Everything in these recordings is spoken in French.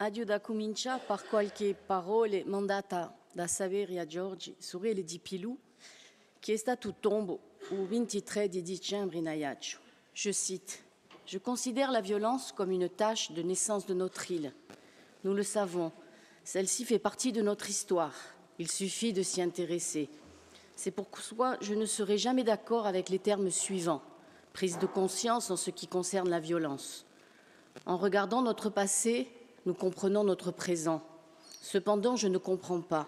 Adio da comincia par qualche parole mandata da Saverio a Giorgi, sorelle di Pilou, qui è stato tombo au 23 di dicembre in Ajaccio. Je cite, « Je considère la violence comme une tâche de naissance de notre île. Nous le savons, celle-ci fait partie de notre histoire. Il suffit de s'y intéresser. C'est pourquoi je ne serai jamais d'accord avec les termes suivants. Prise de conscience en ce qui concerne la violence. En regardant notre passé, nous comprenons notre présent. Cependant, je ne comprends pas.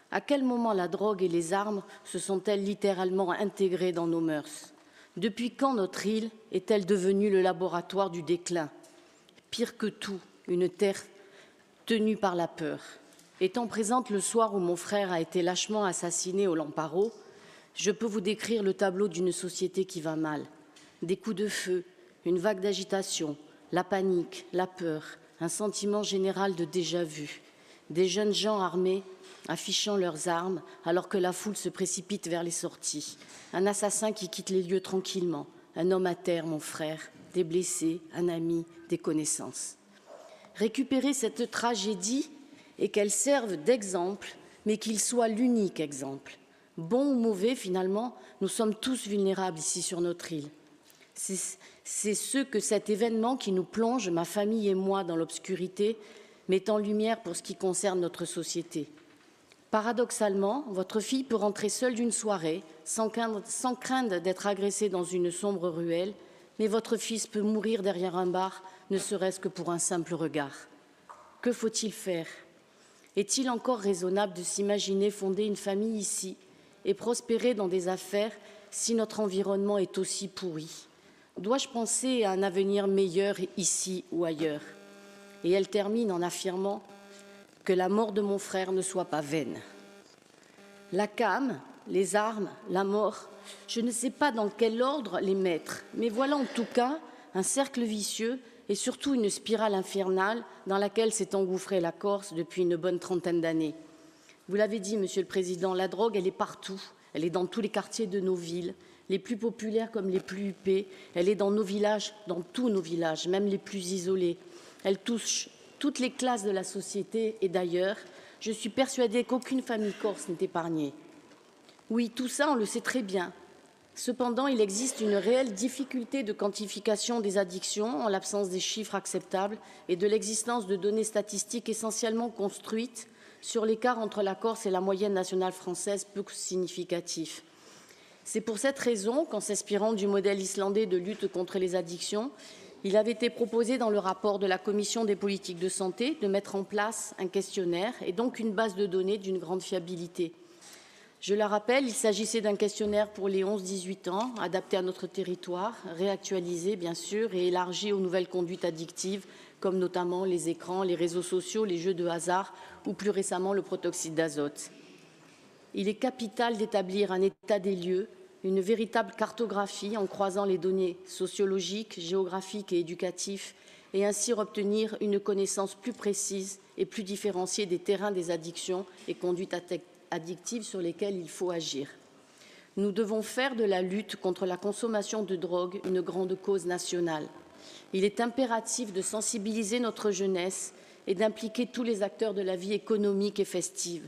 À quel moment la drogue et les armes se sont-elles littéralement intégrées dans nos mœurs? Depuis quand notre île est-elle devenue le laboratoire du déclin? Pire que tout, une terre tenue par la peur. Étant présente le soir où mon frère a été lâchement assassiné au Lamparo, je peux vous décrire le tableau d'une société qui va mal. Des coups de feu, une vague d'agitation, la panique, la peur, un sentiment général de déjà-vu. Des jeunes gens armés affichant leurs armes alors que la foule se précipite vers les sorties. Un assassin qui quitte les lieux tranquillement. Un homme à terre, mon frère. Des blessés, un ami, des connaissances. Récupérer cette tragédie et qu'elle serve d'exemple, mais qu'il soit l'unique exemple. Bon ou mauvais, finalement, nous sommes tous vulnérables ici sur notre île. C'est ce que cet événement qui nous plonge, ma famille et moi, dans l'obscurité, met en lumière pour ce qui concerne notre société. Paradoxalement, votre fille peut rentrer seule d'une soirée, sans craindre d'être agressée dans une sombre ruelle, mais votre fils peut mourir derrière un bar, ne serait-ce que pour un simple regard. Que faut-il faire? Est-il encore raisonnable de s'imaginer fonder une famille ici et prospérer dans des affaires si notre environnement est aussi pourri? Dois-je penser à un avenir meilleur ici ou ailleurs? Et elle termine en affirmant que la mort de mon frère ne soit pas vaine. La cam, les armes, la mort, je ne sais pas dans quel ordre les mettre, mais voilà en tout cas un cercle vicieux et surtout une spirale infernale dans laquelle s'est engouffrée la Corse depuis une bonne trentaine d'années. Vous l'avez dit, Monsieur le Président, la drogue, elle est partout. Elle est dans tous les quartiers de nos villes, les plus populaires comme les plus huppés. Elle est dans nos villages, dans tous nos villages, même les plus isolés. Elle touche toutes les classes de la société et d'ailleurs, je suis persuadée qu'aucune famille corse n'est épargnée. Oui, tout ça, on le sait très bien. Cependant, il existe une réelle difficulté de quantification des addictions en l'absence des chiffres acceptables et de l'existence de données statistiques essentiellement construites sur l'écart entre la Corse et la moyenne nationale française peu significatif. C'est pour cette raison qu'en s'inspirant du modèle islandais de lutte contre les addictions, il avait été proposé dans le rapport de la Commission des politiques de santé de mettre en place un questionnaire et donc une base de données d'une grande fiabilité. Je le rappelle, il s'agissait d'un questionnaire pour les 11-18 ans, adapté à notre territoire, réactualisé bien sûr et élargi aux nouvelles conduites addictives, comme notamment les écrans, les réseaux sociaux, les jeux de hasard ou plus récemment le protoxyde d'azote. Il est capital d'établir un état des lieux, une véritable cartographie en croisant les données sociologiques, géographiques et éducatives et ainsi obtenir une connaissance plus précise et plus différenciée des terrains des addictions et conduites addictives sur lesquelles il faut agir. Nous devons faire de la lutte contre la consommation de drogue une grande cause nationale. Il est impératif de sensibiliser notre jeunesse et d'impliquer tous les acteurs de la vie économique et festive.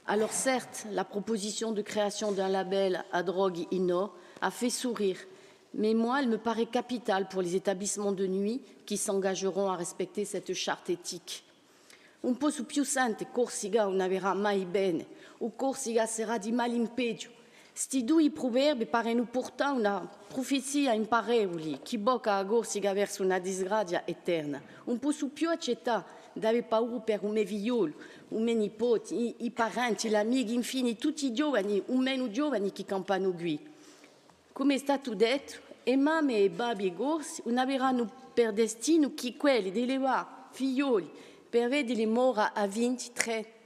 Alors certes, la proposition de création d'un label à drogue INO a fait sourire, mais moi, elle me paraît capitale pour les établissements de nuit qui s'engageront à respecter cette charte éthique. Un po' su più sante Corsica non avrà mai bene, o Corsica sarà di mal in peggio. Sti due proverbi paiono pourtant una profezia imparevoli che bocca a Corsica verso una disgrazia eterna. Un po' su più accettà, dare paura per un figliolo, un miei nipoti, i parenti, gli amici, infine tutti i giovani, un meno giovani che campano qui. Come è stato detto, e mamme e babbi e gorsi non avranno per destino che quelli dei loro figlioli, per vedere morire a 20,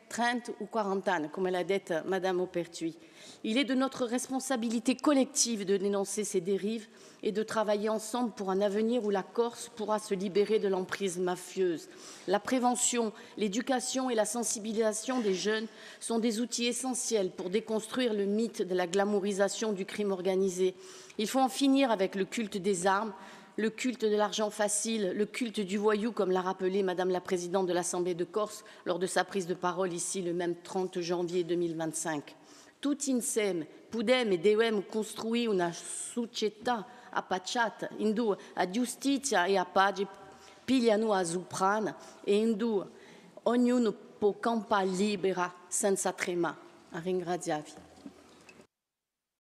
30 ou 40 ans, comme l'a dit Madame Aupertuis. Il est de notre responsabilité collective de dénoncer ces dérives et de travailler ensemble pour un avenir où la Corse pourra se libérer de l'emprise mafieuse. La prévention, l'éducation et la sensibilisation des jeunes sont des outils essentiels pour déconstruire le mythe de la glamourisation du crime organisé. Il faut en finir avec le culte des armes, le culte de l'argent facile, le culte du voyou, comme l'a rappelé Madame la Présidente de l'Assemblée de Corse lors de sa prise de parole ici le même 30 janvier 2025. Tutti insieme podem e devem costruire una società appacciata in cui a giustizia e a pace pigliano a soprana e in cui ognuno può campare libera senza trema. A ringraziarvi.